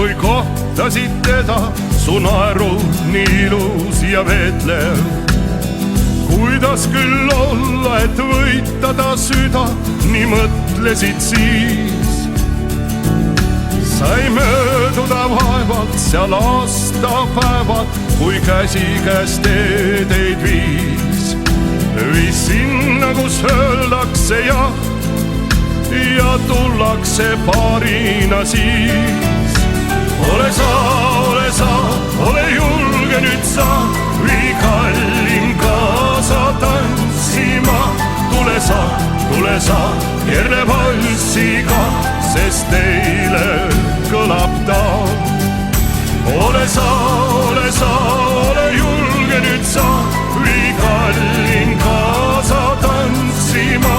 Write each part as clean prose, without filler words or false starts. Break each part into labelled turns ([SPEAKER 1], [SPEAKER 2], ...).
[SPEAKER 1] kui kohtasid teda, su naeru nii ilus ja veetlev. Kuidas küll olla, et võita ta süda, nii mõtlesid siis. Sai mööduda vaevalt seal aastapäevad, kui käsikäes teedeid viis. Viis sinna, kus öeldakse jah ja tullakse paarina siis. Ole sa, ole julge nüüd sa, vii kallim kaasa tantsima. Tule sa, keerle valssiga, sest teile kõlab ta. Ole sa, ole julge nüüd sa, vii kallim kaasa tantsima.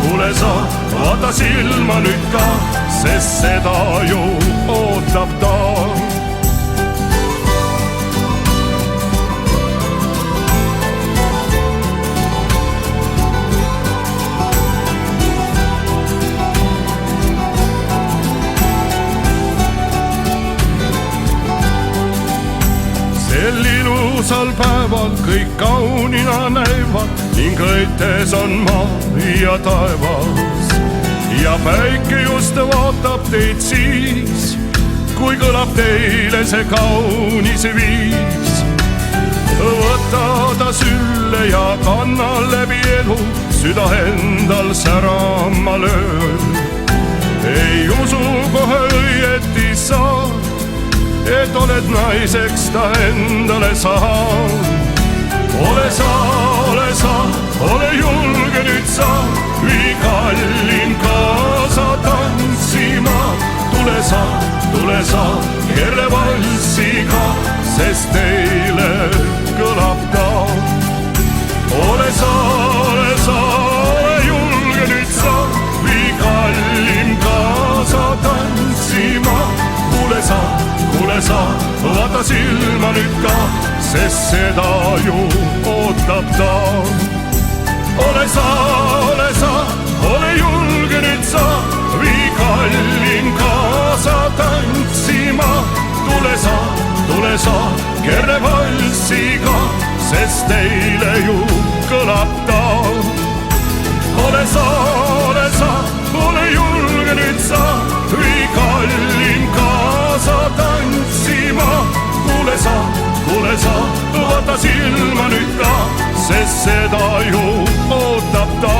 [SPEAKER 1] Kuule sa, vaata silma nüüd ka, sest seda ju ootab ta. Sel ilusal päeval kõik kaunina näivad ning õites on maa ja taevas. Ja päike just vaatab teid siis, kui kõlab teile see kaunis viis. Võta ta sülle ja kanna läbi elu, süda endal särama lööb. Ei usu kohe õieti saa, et oled naiseks ta endale saab. Ole sa, ole julge nüüd sa, vii kallim kaasa tantsima. Tule sa, keerle valssiga, sest teile kõlab ta. Ole sa, ole julge nüüd sa, vii kallim kaasa tantsima. Kuule sa, vaata silma nüüd ka, sest seda ju ootab ta. Ole sa, ole julge nüüd sa, vii kallim kaasa tantsima. Tule sa, keerle valssiga, sest teile ju kõlab ta. Ole sa, ole julge nüüd sa, vii kallim kaasa tantsima. Kuule sa, vaata silma nüüd ka, sest seda ju ootab ta.